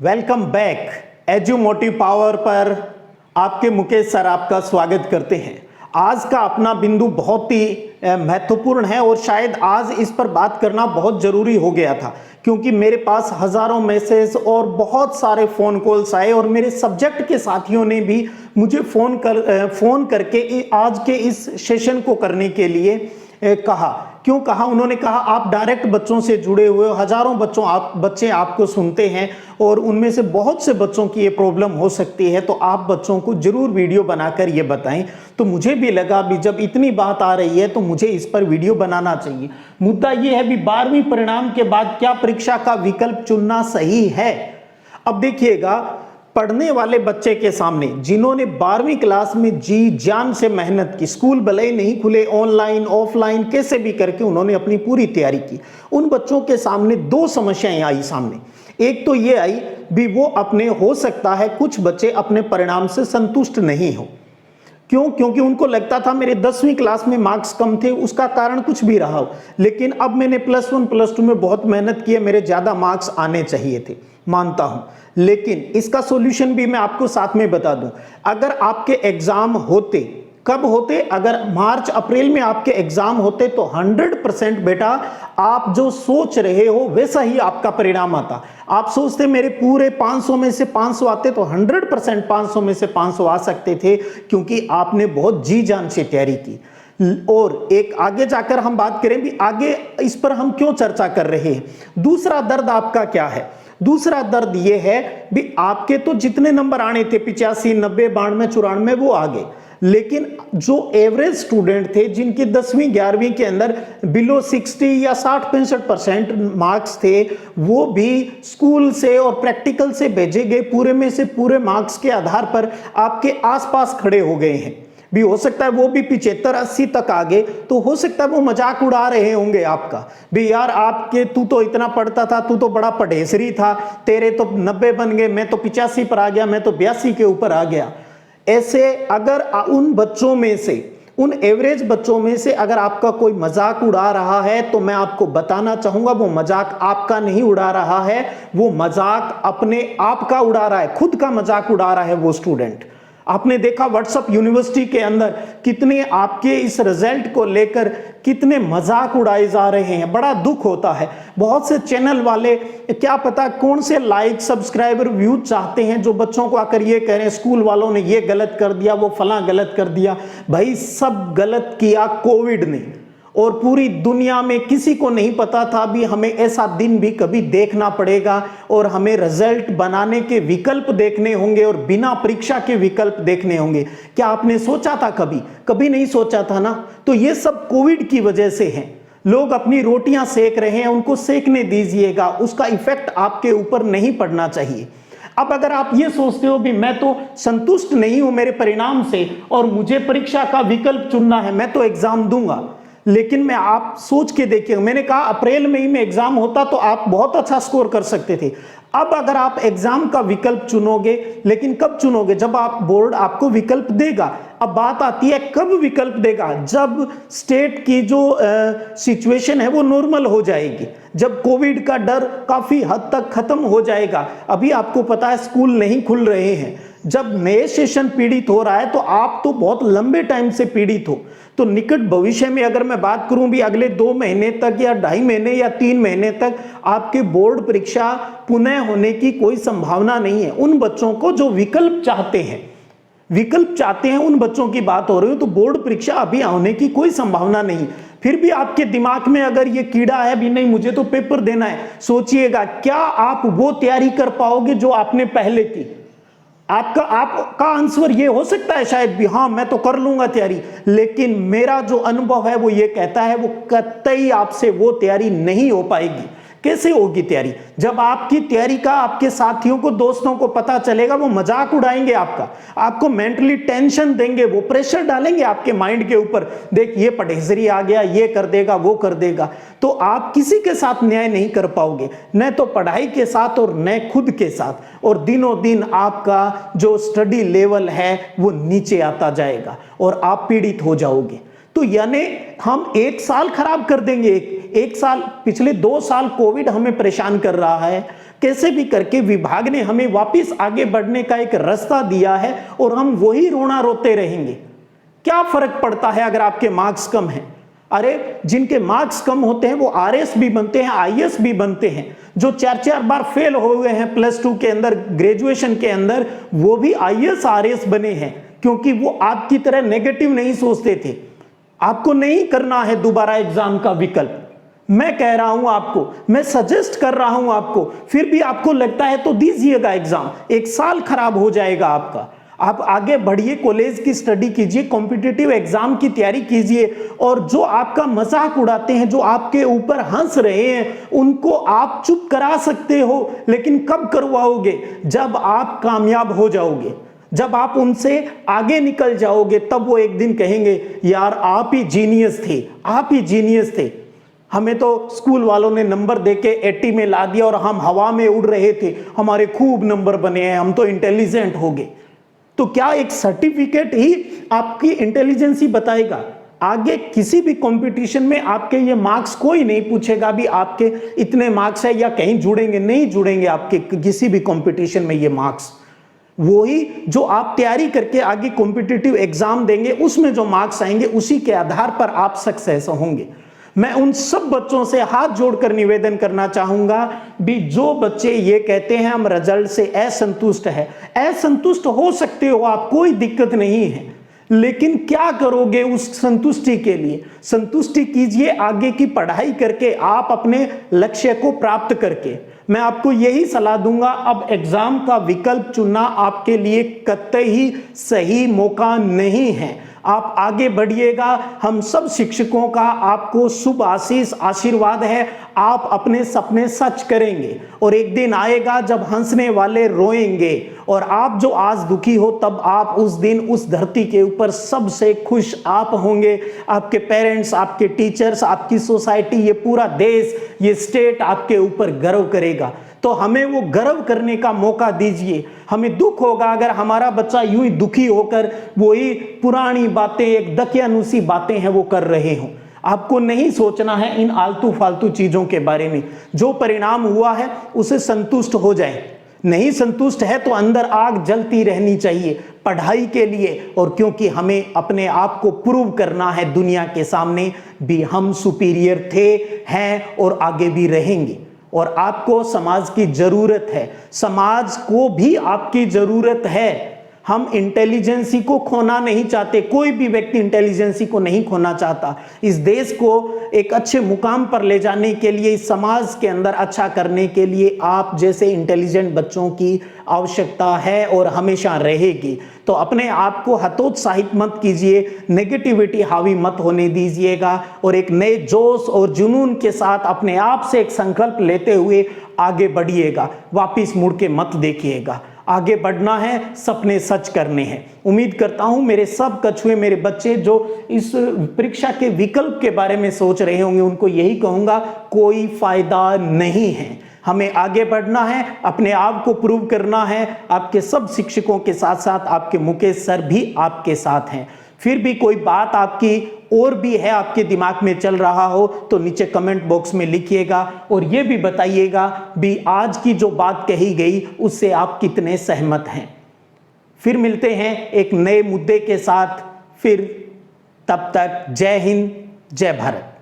Welcome back. एजुमोटिव power पर आपके Mukesh sir आपका स्वागत करते हैं। आज का अपना बिंदु बहुत ही महत्वपूर्ण है और शायद आज इस पर बात करना बहुत ज़रूरी हो गया था, क्योंकि मेरे पास हज़ारों मैसेज और बहुत सारे फ़ोन कॉल्स आए और मेरे सब्जेक्ट के साथियों ने भी मुझे फ़ोन करके आज के इस सेशन को करने के लिए कहा। क्यों कहा? उन्होंने कहा आप डायरेक्ट बच्चों से जुड़े हुए हो, हज़ारों बच्चे आपको सुनते हैं और उनमें से बहुत से बच्चों की ये प्रॉब्लम हो सकती है, तो आप बच्चों को जरूर वीडियो बनाकर ये बताएं। तो मुझे भी लगा भी जब इतनी बात आ रही है तो मुझे इस पर वीडियो बनाना चाहिए। मुद्दा ये है भी 12वीं परिणाम के बाद क्या परीक्षा का विकल्प चुनना सही है? अब देखिएगा, पढ़ने वाले बच्चे के सामने जिन्होंने 12वीं क्लास में जी जान से मेहनत की, स्कूल भले ही नहीं खुले, ऑनलाइन ऑफलाइन कैसे भी करके उन्होंने अपनी पूरी तैयारी की, उन बच्चों के सामने दो समस्याएं आई सामने। एक तो ये आई भी वो अपने, हो सकता है कुछ बच्चे अपने परिणाम से संतुष्ट नहीं हो। क्यों? क्योंकि उनको लगता था मेरे 10वीं क्लास में मार्क्स कम थे, उसका कारण कुछ भी रहा हो, लेकिन अब मैंने +1 +2 में बहुत मेहनत की है, मेरे ज़्यादा मार्क्स आने चाहिए थे। मानता हूं, लेकिन इसका सॉल्यूशन भी मैं आपको साथ में बता दूं। अगर आपके एग्जाम होते, कब होते? अगर मार्च अप्रैल में आपके एग्जाम होते तो 100% बेटा आप जो सोच रहे हो वैसा ही आपका परिणाम आता। आप सोचते मेरे पूरे 500 में से 500 आते तो 100% 500 में से 500 आ सकते थे, क्योंकि आपने बहुत जी जान से तैयारी की। और एक आगे जाकर हम बात करें भी, आगे इस पर हम क्यों चर्चा कर रहे हैं। दूसरा दर्द आपका क्या है? दूसरा दर्द यह है भी आपके तो जितने नंबर आने थे 85, 90, 92, 94 वो आ गए, लेकिन जो एवरेज स्टूडेंट थे जिनकी 10वीं 11वीं के अंदर बिलो 60 या 60-65% मार्क्स थे, वो भी स्कूल से और प्रैक्टिकल से भेजे गए पूरे में से पूरे मार्क्स के आधार पर आपके आसपास खड़े हो गए हैं। भी हो सकता है वो भी 75-80 तक आ गए, तो हो सकता है वो मजाक उड़ा रहे होंगे आपका भी, यार आपके तू तो इतना पढ़ता था, तू तो बड़ा पढ़ेसरी था, तेरे तो 90 बन गए, मैं तो 85 पर आ गया, मैं तो 82 के ऊपर आ गया। ऐसे अगर उन बच्चों में से, उन एवरेज बच्चों में से अगर आपका कोई मजाक उड़ा रहा है, तो मैं आपको बताना चाहूंगा वो मजाक आपका नहीं उड़ा रहा है, वो मजाक अपने आप का उड़ा रहा है, खुद का मजाक उड़ा रहा है वो स्टूडेंट। आपने देखा व्हाट्सएप यूनिवर्सिटी के अंदर कितने आपके इस रिजल्ट को लेकर कितने मजाक उड़ाए जा रहे हैं, बड़ा दुख होता है। बहुत से चैनल वाले क्या पता कौन से लाइक सब्सक्राइबर व्यूज चाहते हैं, जो बच्चों को आकर ये कह रहे हैं स्कूल वालों ने ये गलत कर दिया, वो फला गलत कर दिया। भाई सब गलत किया कोविड ने, और पूरी दुनिया में किसी को नहीं पता था भी हमें ऐसा दिन भी कभी देखना पड़ेगा और हमें रिजल्ट बनाने के विकल्प देखने होंगे और बिना परीक्षा के विकल्प देखने होंगे। क्या आपने सोचा था? कभी कभी नहीं सोचा था ना। तो ये सब कोविड की वजह से है। लोग अपनी रोटियां सेक रहे हैं, उनको सेकने दीजिएगा, उसका इफेक्ट आपके ऊपर नहीं पड़ना चाहिए। अब अगर आप ये सोचते हो भी मैं तो संतुष्ट नहीं हूं मेरे परिणाम से और मुझे परीक्षा का विकल्प चुनना है, मैं तो एग्जाम दूंगा, लेकिन मैं आप सोच के देखिए, मैंने कहा अप्रैल में ही में एग्जाम होता तो आप बहुत अच्छा स्कोर कर सकते थे। अब अगर आप एग्जाम का विकल्प चुनोगे, लेकिन कब चुनोगे? जब आप बोर्ड आपको विकल्प देगा। अब बात आती है कब विकल्प देगा? जब स्टेट की जो सिचुएशन है वो नॉर्मल हो जाएगी, जब कोविड का डर काफी हद तक खत्म हो जाएगा। अभी आपको पता है स्कूल नहीं खुल रहे हैं, जब नए सेशन पीड़ित हो रहा है तो आप तो बहुत लंबे टाइम से पीड़ित हो। तो निकट भविष्य में अगर मैं बात करूं भी अगले 2 महीने तक या 2.5 महीने या 3 महीने तक आपके बोर्ड परीक्षा पुनः होने की कोई संभावना नहीं है। उन बच्चों को जो विकल्प चाहते हैं उन बच्चों की बात हो रही है, तो बोर्ड परीक्षा अभी होने की कोई संभावना नहीं। फिर भी आपके दिमाग में अगर ये कीड़ा है भी नहीं मुझे तो पेपर देना है, सोचिएगा क्या आप वो तैयारी कर पाओगे जो आपने पहले की? आपका आंसर ये हो सकता है शायद भी, हाँ मैं तो कर लूंगा तैयारी, लेकिन मेरा जो अनुभव है वो ये कहता है वो कतई आपसे वो तैयारी नहीं हो पाएगी। कैसे होगी तैयारी? जब आपकी तैयारी का आपके साथियों को, दोस्तों को पता चलेगा, वो मजाक उड़ाएंगे आपका, आपको मेंटली टेंशन देंगे, वो प्रेशर डालेंगे आपके माइंड के ऊपर, देख ये पढ़ेसरी आ गया, ये कर देगा, वो कर देगा। तो आप किसी के साथ न्याय नहीं कर पाओगे, न तो पढ़ाई के साथ और न खुद के साथ, और दिनों दिन आपका जो स्टडी लेवल है वो नीचे आता जाएगा और आप पीड़ित हो जाओगे। तो यानी हम 1 साल खराब कर देंगे। एक साल, पिछले 2 साल कोविड हमें परेशान कर रहा है, कैसे भी करके विभाग ने हमें वापस आगे बढ़ने का एक रास्ता दिया है और हम वही रोना रोते रहेंगे। क्या फर्क पड़ता है अगर आपके मार्क्स कम हैं? अरे जिनके मार्क्स कम होते हैं वो आरएस भी बनते हैं, आईएएस भी बनते हैं। जो 4-4 बार फेल हो गए हैं +2 के अंदर, ग्रेजुएशन के अंदर, वो भी आईएएस आरएस बने हैं, क्योंकि वो आपकी तरह नेगेटिव नहीं सोचते थे। आपको नहीं करना है दोबारा एग्जाम का विकल्प। मैं कह रहा हूं आपको, मैं सजेस्ट कर रहा हूं आपको, फिर भी आपको लगता है तो दीजिएगा एग्जाम। 1 साल खराब हो जाएगा आपका। आप आगे बढ़िए, कॉलेज की स्टडी कीजिए, कॉम्पिटिटिव एग्जाम की तैयारी कीजिए, और जो आपका मजाक उड़ाते हैं, जो आपके ऊपर हंस रहे हैं, उनको आप चुप करा सकते हो, लेकिन कब करवाओगे? जब आप कामयाब हो जाओगे, जब आप उनसे आगे निकल जाओगे, तब वो एक दिन कहेंगे यार आप ही जीनियस थे, आप ही जीनियस थे। हमें तो स्कूल वालों ने नंबर देके 80 में ला दिया और हम हवा में उड़ रहे थे, हमारे खूब नंबर बने हैं, हम तो इंटेलिजेंट हो गए। तो क्या एक सर्टिफिकेट ही आपकी इंटेलिजेंसी बताएगा? आगे किसी भी कंपटीशन में आपके ये मार्क्स कोई नहीं पूछेगा भी आपके इतने मार्क्स है या कहीं जुड़ेंगे, नहीं जुड़ेंगे आपके किसी भी कंपटीशन में ये मार्क्स। वही जो आप तैयारी करके आगे कॉम्पिटिटिव एग्जाम देंगे, उसमें जो मार्क्स आएंगे, उसी के आधार पर आप सक्सेस होंगे। मैं उन सब बच्चों से हाथ जोड़कर निवेदन करना चाहूंगा भी, जो बच्चे ये कहते हैं हम रिजल्ट से असंतुष्ट है, असंतुष्ट हो सकते हो आप, कोई दिक्कत नहीं है, लेकिन क्या करोगे उस संतुष्टि के लिए? संतुष्टि कीजिए आगे की पढ़ाई करके, आप अपने लक्ष्य को प्राप्त करके। मैं आपको यही सलाह दूंगा, अब एग्जाम का विकल्प चुनना आपके लिए कतई सही मौका नहीं है। आप आगे बढ़िएगा। हम सब शिक्षकों का आपको शुभ आशीष, आशीर्वाद है। आप अपने सपने सच करेंगे और एक दिन आएगा जब हंसने वाले रोएंगे, और आप जो आज दुखी हो, तब आप उस दिन उस धरती के ऊपर सबसे खुश आप होंगे। आपके पेरेंट्स, आपके टीचर्स, आपकी सोसाइटी, ये पूरा देश, ये स्टेट आपके ऊपर गर्व करेगा। तो हमें वो गर्व करने का मौका दीजिए। हमें दुख होगा अगर हमारा बच्चा यूं ही दुखी होकर वही पुरानी बातें, एक दकियानुसी बातें हैं वो कर रहे हों। आपको नहीं सोचना है इन आलतू फालतू चीजों के बारे में। जो परिणाम हुआ है उसे संतुष्ट हो जाए। नहीं संतुष्ट है तो अंदर आग जलती रहनी चाहिए पढ़ाई के लिए, और क्योंकि हमें अपने आप को प्रूव करना है दुनिया के सामने भी, हम सुपीरियर थे, हैं और आगे भी रहेंगे। और आपको समाज की जरूरत है, समाज को भी आपकी जरूरत है। हम इंटेलिजेंसी को खोना नहीं चाहते, कोई भी व्यक्ति इंटेलिजेंसी को नहीं खोना चाहता। इस देश को एक अच्छे मुकाम पर ले जाने के लिए, इस समाज के अंदर अच्छा करने के लिए आप जैसे इंटेलिजेंट बच्चों की आवश्यकता है और हमेशा रहेगी। तो अपने आप को हतोत्साहित मत कीजिए, नेगेटिविटी हावी मत होने दीजिएगा, और एक नए जोश और जुनून के साथ अपने आप से एक संकल्प लेते हुए आगे बढ़िएगा। वापिस मुड़ के मत देखिएगा। आगे बढ़ना है, सपने सच करने हैं। उम्मीद करता हूं मेरे सब कछुए, मेरे बच्चे जो इस परीक्षा के विकल्प के बारे में सोच रहे होंगे, उनको यही कहूंगा, कोई फायदा नहीं है। हमें आगे बढ़ना है, अपने आप को प्रूव करना है। आपके सब शिक्षकों के साथ साथ आपके मुकेश सर भी आपके साथ हैं। फिर भी कोई बात आपकी और भी है, आपके दिमाग में चल रहा हो, तो नीचे कमेंट बॉक्स में लिखिएगा, और ये भी बताइएगा भी आज की जो बात कही गई उससे आप कितने सहमत हैं। फिर मिलते हैं एक नए मुद्दे के साथ, फिर तब तक जय हिंद, जय भारत।